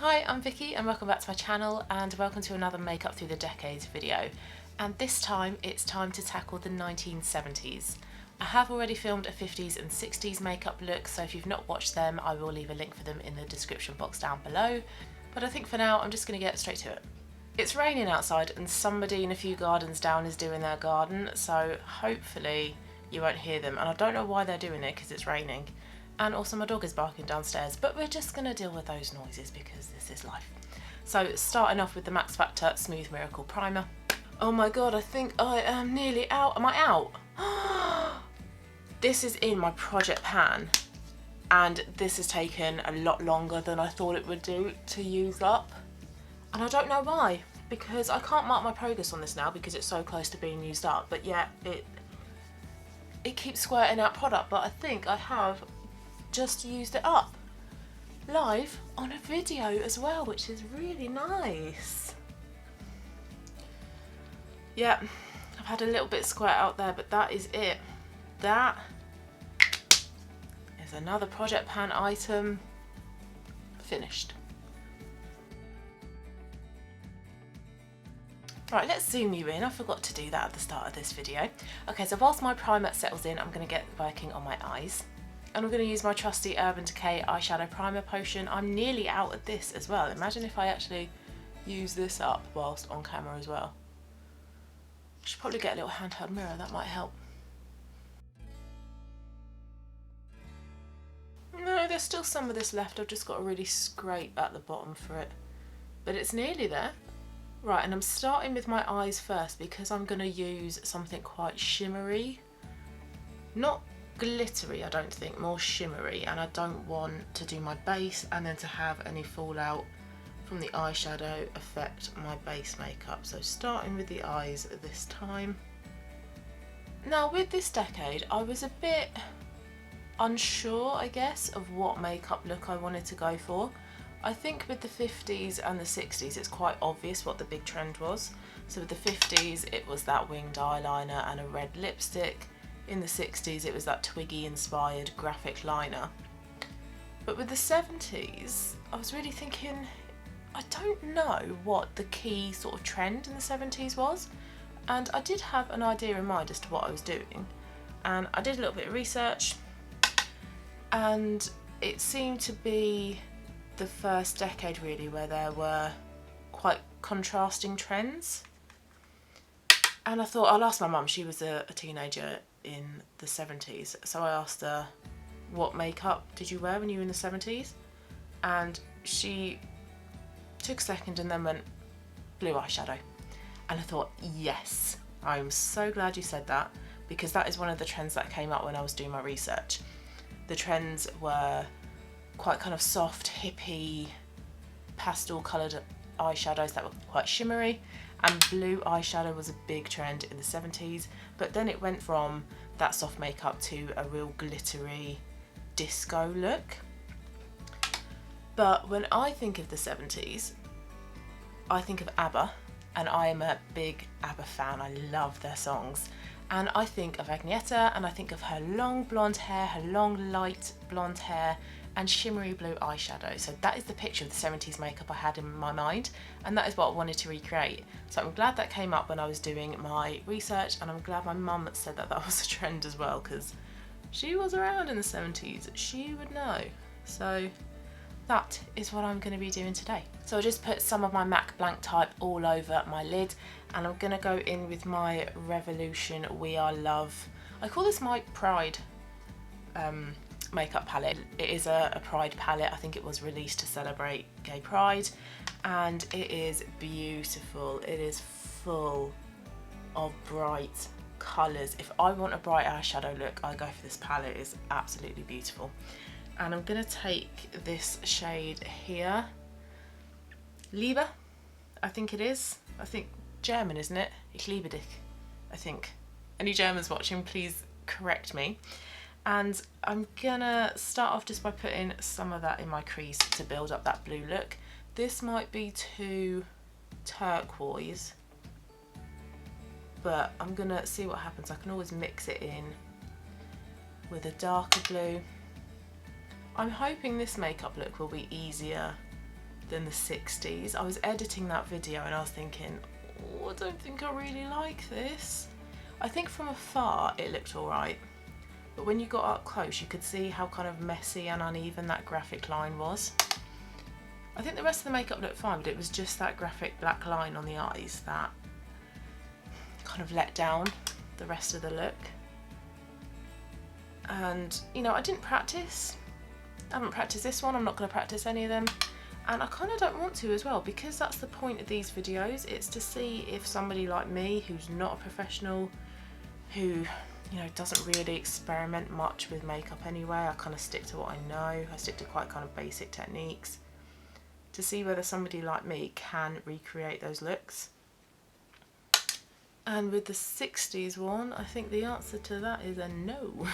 Hi, I'm Vicky and welcome back to my channel and welcome to another Makeup Through the Decades video. And this time it's time to tackle the 1970s. I have already filmed a 50s and 60s makeup look, so if you've not watched them I will leave a link for them in the description box down below. But I think for now I'm just going to get straight to it. It's raining outside and somebody in a few gardens down is doing their garden, so hopefully you won't hear them, and I don't know why they're doing it because it's raining. And also my dog is barking downstairs, but we're just going to deal with those noises because this is life. So starting off with the Max Factor Smooth Miracle Primer. Oh my god, I think I am nearly out. Am I out? This is in my project pan and this has taken a lot longer than I thought it would do to use up. And I don't know why, because I can't mark my progress on this now because it's so close to being used up, but yet it keeps squirting out product, but I think I have just used it up live on a video as well, which is really nice. Yeah, I've had a little bit squirt out there, but that is it. That is another project pan item finished. Right, let's zoom you in. I forgot to do that at the start of this video. Okay, so whilst my primer settles in, I'm going to get working on my eyes. And I'm going to use my trusty Urban Decay eyeshadow primer potion. I'm nearly out of this as well. Imagine if I actually use this up whilst on camera as well. I should probably get a little handheld mirror, that might help. No, there's still some of this left. I've just got to really scrape at the bottom for it. But it's nearly there. Right, and I'm starting with my eyes first because I'm going to use something quite shimmery. Not glittery, I don't think, more shimmery, and I don't want to do my base and then to have any fallout from the eyeshadow affect my base makeup. So starting with the eyes this time. Now with this decade I was a bit unsure, I guess, of what makeup look I wanted to go for. I think with the 50s and the 60s it's quite obvious what the big trend was. So with the 50s it was that winged eyeliner and a red lipstick. In the 60s it was that Twiggy inspired graphic liner. But with the 70s I was really thinking, I don't know what the key sort of trend in the 70s was, and I did have an idea in mind as to what I was doing, and I did a little bit of research and it seemed to be the first decade really where there were quite contrasting trends. And I thought I'll ask my mum, she was a teenager in the 70s, so I asked her, what makeup did you wear when you were in the 70s? And she took a second and then went, blue eyeshadow. And I thought, yes, I'm so glad you said that, because that is one of the trends that came up when I was doing my research. The trends were quite kind of soft, hippie, pastel coloured eyeshadows that were quite shimmery, and blue eyeshadow was a big trend in the 70s, but then it went from that soft makeup to a real glittery disco look. But when I think of the 70s, I think of Abba, and I am a big Abba fan. I love their songs. And I think of Agnieszka, and I think of her long blonde hair, her long light blonde hair, and shimmery blue eyeshadow. So that is the picture of the 70s makeup I had in my mind, and that is what I wanted to recreate. So I'm glad that came up when I was doing my research, and I'm glad my mum said that that was a trend as well, because she was around in the 70s, she would know. So that is what I'm going to be doing today. So I just put some of my MAC Blank Type all over my lid, and I'm going to go in with my Revolution We Are Love. I call this my Pride makeup palette. It is a Pride palette. I think it was released to celebrate Gay Pride, and it is beautiful. It is full of bright colours. If I want a bright eyeshadow look, I go for this palette. It's absolutely beautiful. And I'm going to take this shade here, Liebe, I think it is. I think German, isn't it? Ich liebe dich, I think. Any Germans watching, please correct me. And I'm gonna start off just by putting some of that in my crease to build up that blue look. This might be too turquoise, but I'm gonna see what happens. I can always mix it in with a darker blue. I'm hoping this makeup look will be easier than the 60s. I was editing that video and I was thinking, oh, I don't think I really like this. I think from afar it looked alright, but when you got up close you could see how kind of messy and uneven that graphic line was. I think the rest of the makeup looked fine, but it was just that graphic black line on the eyes that kind of let down the rest of the look. And you know, I didn't practice. I haven't practiced this one, I'm not going to practice any of them, and I kind of don't want to as well, because that's the point of these videos. It's to see if somebody like me, who's not a professional, who, you know, doesn't really experiment much with makeup anyway, I kind of stick to what I know, I stick to quite kind of basic techniques, to see whether somebody like me can recreate those looks. And with the 60s one, I think the answer to that is a no.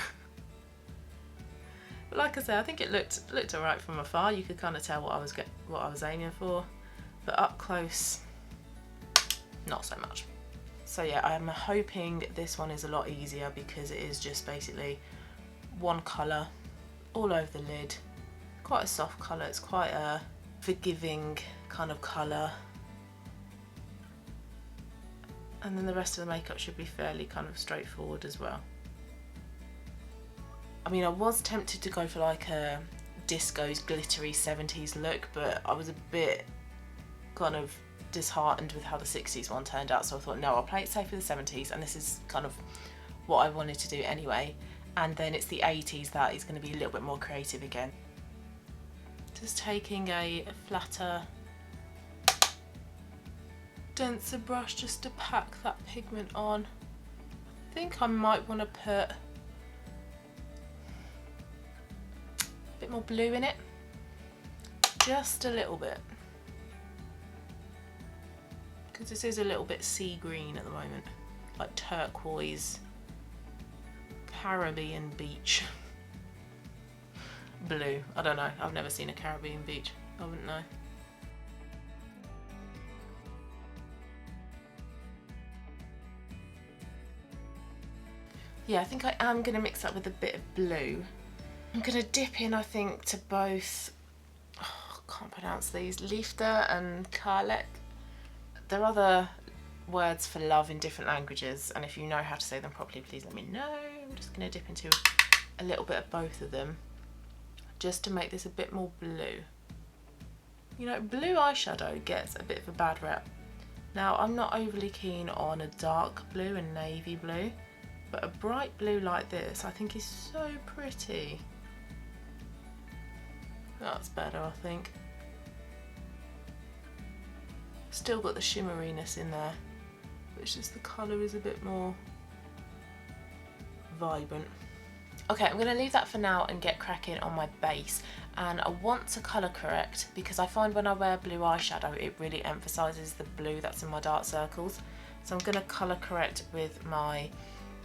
But like I say, I think it looked alright from afar. You could kind of tell what I was aiming for, but up close, not so much. So yeah, I'm hoping this one is a lot easier, because it is just basically one colour all over the lid. Quite a soft colour. It's quite a forgiving kind of colour. And then the rest of the makeup should be fairly kind of straightforward as well. I mean, I was tempted to go for like a disco's glittery 70s look, but I was a bit kind of disheartened with how the 60s one turned out, so I thought, no, I'll play it safe with the 70s, and this is kind of what I wanted to do anyway. And then it's the 80s that is going to be a little bit more creative again. Just taking a flatter, denser brush just to pack that pigment on. I think I might want to put a bit more blue in it, just a little bit, because this is a little bit sea green at the moment, like turquoise, Caribbean beach blue. I don't know, I've never seen a Caribbean beach, I wouldn't know. Yeah, I think I am going to mix that with a bit of blue. I'm going to dip in, I think, to both, oh, I can't pronounce these, Liefde and Kärlek. There are other words for love in different languages, and if you know how to say them properly, please let me know. I'm just going to dip into a little bit of both of them, just to make this a bit more blue. You know, blue eyeshadow gets a bit of a bad rep. Now, I'm not overly keen on a dark blue and navy blue, but a bright blue like this I think is so pretty. That's better, I think. Still got the shimmeriness in there, but it's just the colour is a bit more vibrant. Okay, I'm going to leave that for now and get cracking on my base. And I want to colour correct, because I find when I wear blue eyeshadow it really emphasises the blue that's in my dark circles. So I'm going to colour correct with my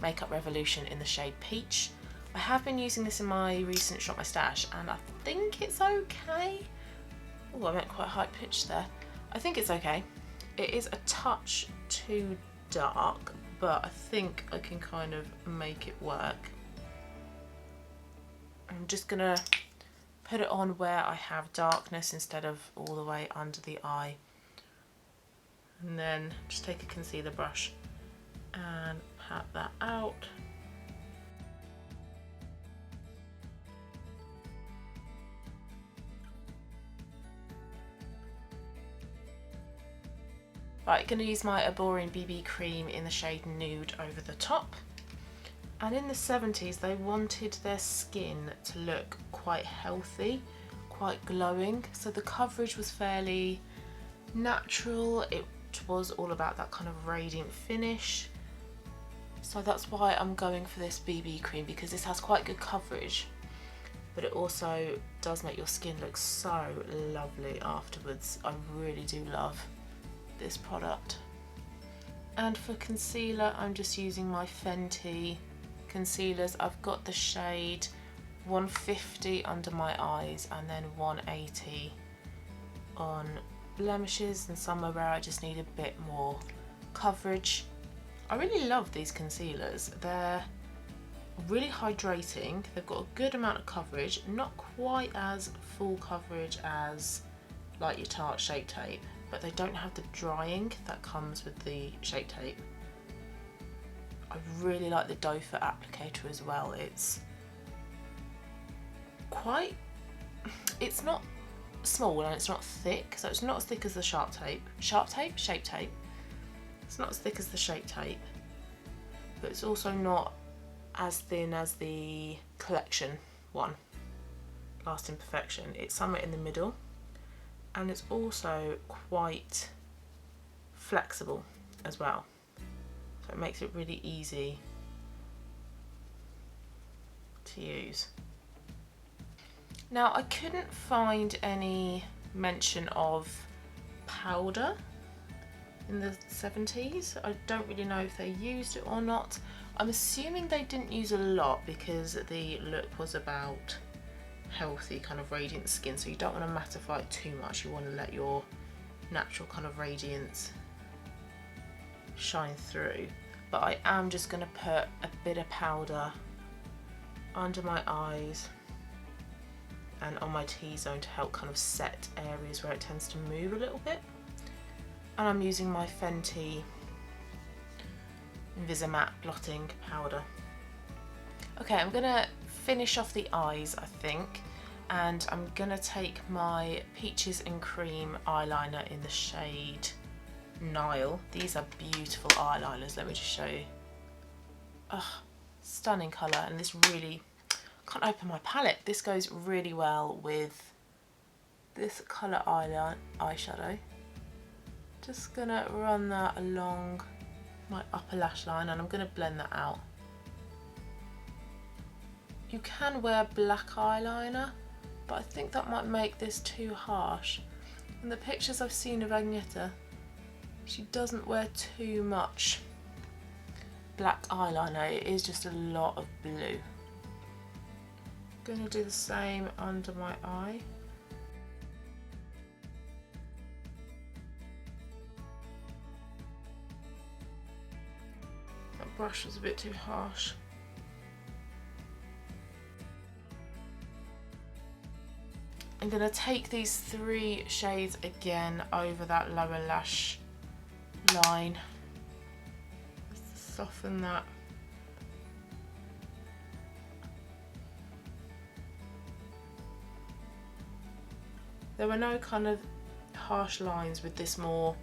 Makeup Revolution in the shade Peach. I have been using this in my recent Shop My Stash, and I think it's okay. Oh, I went quite high pitched there. I think it's okay. It is a touch too dark, but I think I can kind of make it work. I'm just gonna put it on where I have darkness instead of all the way under the eye. And then just take a concealer brush and pat that out. Right, going to use my Abba-inspired BB cream in the shade Nude over the top. And in the 70s they wanted their skin to look quite healthy, quite glowing, so the coverage was fairly natural. It was all about that kind of radiant finish. So that's why I'm going for this BB cream, because this has quite good coverage, but it also does make your skin look so lovely afterwards. I really do love this product. And for concealer, I'm just using my Fenty concealers. I've got the shade 150 under my eyes and then 180 on blemishes and somewhere where I just need a bit more coverage. I really love these concealers. They're really hydrating. They've got a good amount of coverage, not quite as full coverage as like your Tarte Shape Tape, but they don't have the drying that comes with the Shape Tape. I really like the doe foot applicator as well. It's not small and it's not thick, so it's not as thick as the Shape Tape. It's not as thick as the Shape Tape, but it's also not as thin as the Collection one, Lasting Perfection. It's somewhere in the middle, and it's also quite flexible as well, so it makes it really easy to use. Now, I couldn't find any mention of powder in the 70s. I don't really know if they used it or not. I'm assuming they didn't use a lot because the look was about healthy kind of radiant skin, so you don't want to mattify it too much. You want to let your natural kind of radiance shine through. But I am just going to put a bit of powder under my eyes and on my T-zone to help kind of set areas where it tends to move a little bit. And I'm using my Fenty Invisimatte blotting powder. Okay, I'm gonna finish off the eyes, I think, and I'm gonna take my Peaches and Cream eyeliner in the shade Nile. These are beautiful eyeliners, let me just show you. Ugh, stunning colour, and this really, can't open my palette. This goes really well with this colour eyeshadow. Just gonna run that along my upper lash line, and I'm gonna blend that out. You can wear black eyeliner, but I think that might make this too harsh. In the pictures I've seen of Agneta, she doesn't wear too much black eyeliner. It is just a lot of blue. Gonna do the same under my eye. That brush was a bit too harsh. I'm gonna take these 3 shades again over that lower lash line. Just to soften that. There were no kind of harsh lines with this more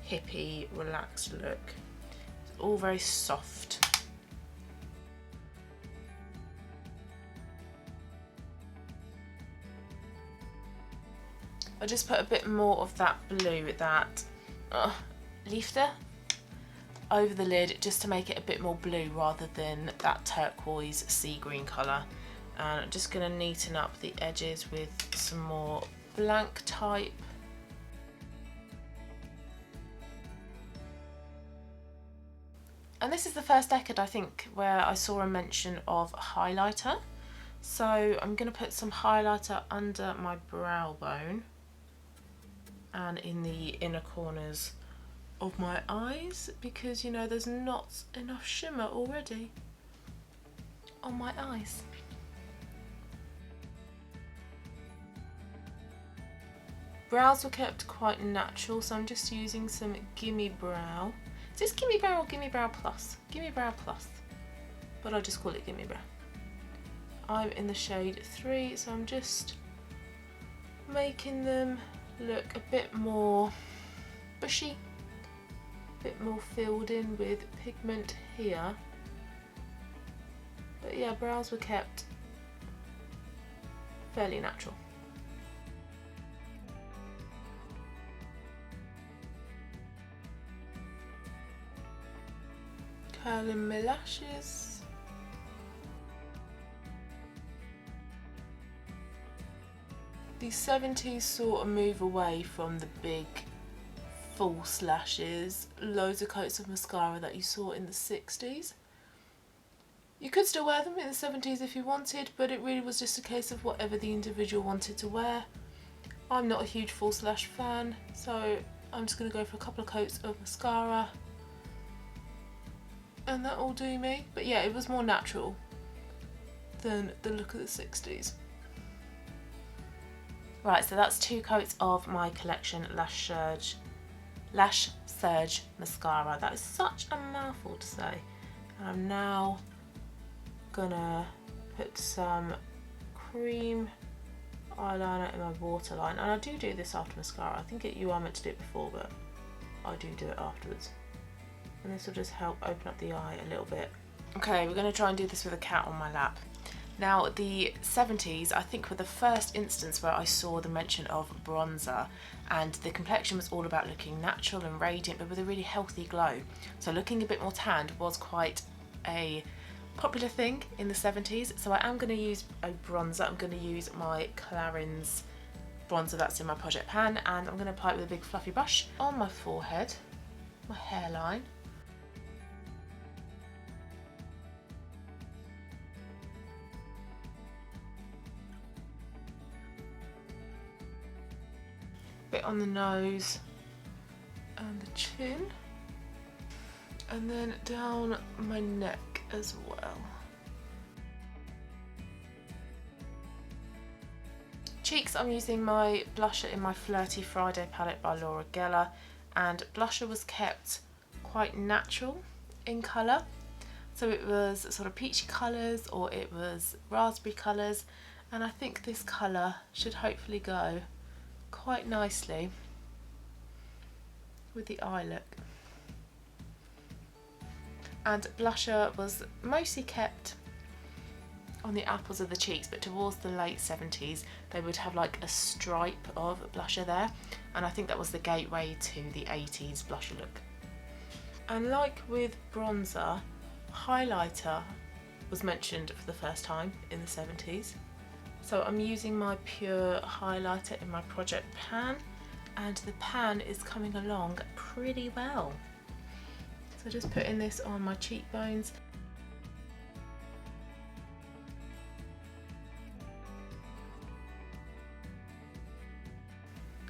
hippie, relaxed look. It's all very soft. I just put a bit more of that blue, that Liefde, over the lid just to make it a bit more blue rather than that turquoise sea green colour. And I'm just going to neaten up the edges with some more blank type. And this is the first decade, I think, where I saw a mention of highlighter. So I'm going to put some highlighter under my brow bone and in the inner corners of my eyes, because, you know, there's not enough shimmer already on my eyes. Brows were kept quite natural, so I'm just using some Gimme Brow. Is this Gimme Brow or Gimme Brow Plus? Gimme Brow Plus, but I just call it Gimme Brow. I'm in the shade 3, so I'm just making them look a bit more bushy, a bit more filled in with pigment here. But yeah, brows were kept fairly natural. Curling my lashes. The 70s sort of move away from the big false lashes, loads of coats of mascara that you saw in the 60s. You could still wear them in the 70s if you wanted, but it really was just a case of whatever the individual wanted to wear. I'm not a huge false lash fan, so I'm just going to go for a couple of coats of mascara and that will do me. But yeah, it was more natural than the look of the 60s. Right, so that's 2 coats of my collection Lash Surge mascara. That is such a mouthful to say. And I'm now gonna put some cream eyeliner in my waterline, and I do this after mascara. I think you are meant to do it before, but I do it afterwards. And this will just help open up the eye a little bit. Okay, we're going to try and do this with a cat on my lap. Now, the 70s, I think, were the first instance where I saw the mention of bronzer, and the complexion was all about looking natural and radiant, but with a really healthy glow. So looking a bit more tanned was quite a popular thing in the 70s. So I am going to use a bronzer. I'm going to use my Clarins bronzer that's in my project pan, and I'm going to apply it with a big fluffy brush on my forehead, my hairline. Bit on the nose and the chin, and then down my neck as well. Cheeks, I'm using my blusher in my Flirty Friday palette by Laura Geller, and blusher was kept quite natural in colour, so it was sort of peachy colours or it was raspberry colours, and I think this colour should hopefully go quite nicely with the eye look. And blusher was mostly kept on the apples of the cheeks, but towards the late 70s they would have like a stripe of blusher there, and I think that was the gateway to the 80s blusher look. And like with bronzer, highlighter was mentioned for the first time in the 70s. So I'm using my pure highlighter in my project pan, and the pan is coming along pretty well. So just putting this on my cheekbones.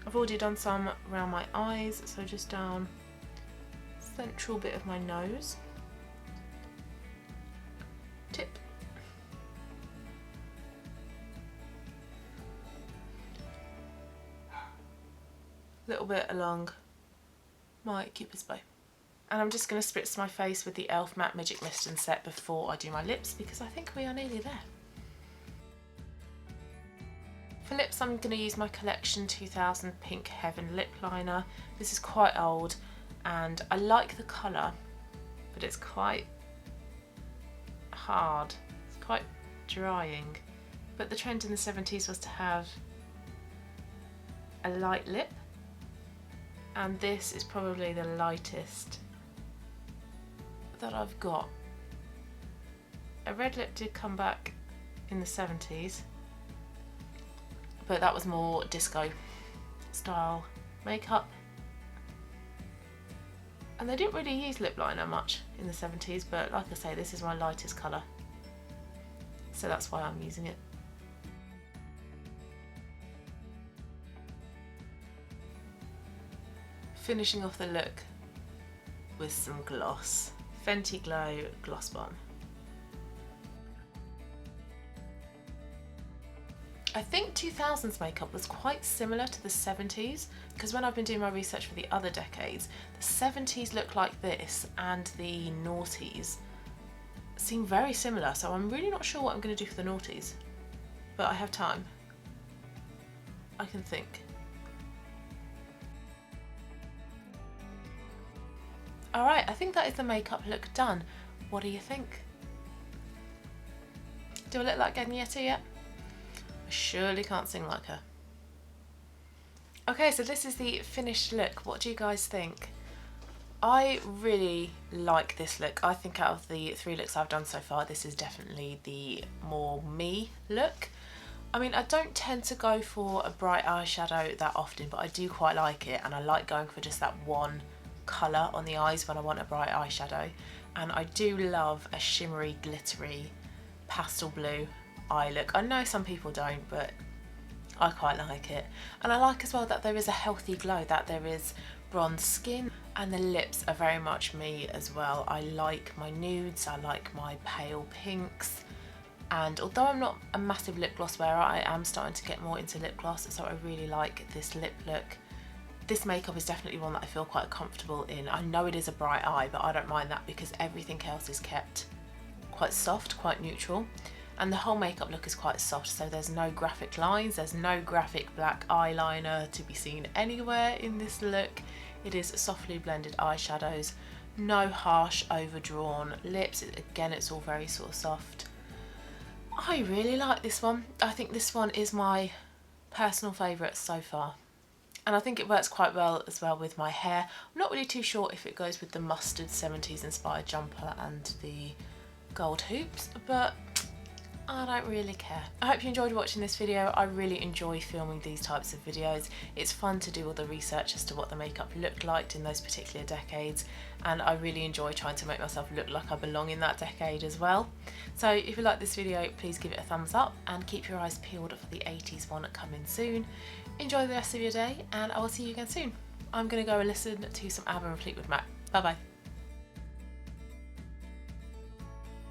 I've already done some around my eyes, so just down central bit of my nose. Tip. Little bit along my Cupid's bow. And I'm just going to spritz my face with the e.l.f. Matte Magic Mist and Set before I do my lips, because I think we are nearly there. For lips, I'm going to use my Collection 2000 Pink Heaven lip liner. This is quite old and I like the colour, but it's quite hard. It's quite drying. But the trend in the 70s was to have a light lip, and this is probably the lightest that I've got. A red lip did come back in the 70s, but that was more disco style makeup, and they didn't really use lip liner much in the 70s, but like I say, this is my lightest colour, so that's why I'm using it. Finishing off the look with some gloss. Fenty Glow Gloss Bomb. I think 2000s makeup was quite similar to the 70s, because when I've been doing my research for the other decades, the 70s look like this and the noughties seem very similar, so I'm really not sure what I'm going to do for the noughties, but I have time. I can think. Alright, I think that is the makeup look done. What do you think? Do I look like Agnieszka yet? I surely can't sing like her. Okay, so this is the finished look. What do you guys think? I really like this look. I think out of the 3 looks I've done so far, this is definitely the more me look. I mean, I don't tend to go for a bright eyeshadow that often, but I do quite like it, and I like going for just that one colour on the eyes when I want a bright eyeshadow. And I do love a shimmery, glittery, pastel blue eye look. I know some people don't, but I quite like it. And I like as well that there is a healthy glow, that there is bronze skin, and the lips are very much me as well. I like my nudes, I like my pale pinks, And although I'm not a massive lip gloss wearer, I am starting to get more into lip gloss, so I really like this lip look. This makeup is definitely one that I feel quite comfortable in. I know it is a bright eye, but I don't mind that because everything else is kept quite soft, quite neutral. And the whole makeup look is quite soft, so there's no graphic lines, there's no graphic black eyeliner to be seen anywhere in this look. It is softly blended eyeshadows, no harsh overdrawn lips. Again, it's all very sort of soft. I really like this one. I think this one is my personal favourite so far. And I think it works quite well as well with my hair. I'm not really too sure if it goes with the mustard 70s inspired jumper and the gold hoops, but I don't really care. I hope you enjoyed watching this video. I really enjoy filming these types of videos. It's fun to do all the research as to what the makeup looked like in those particular decades, and I really enjoy trying to make myself look like I belong in that decade as well. So if you like this video, please give it a thumbs up and keep your eyes peeled for the 80s one coming soon. Enjoy the rest of your day, and I will see you again soon. I'm going to go and listen to some Abba and Fleetwood Mac. Bye bye.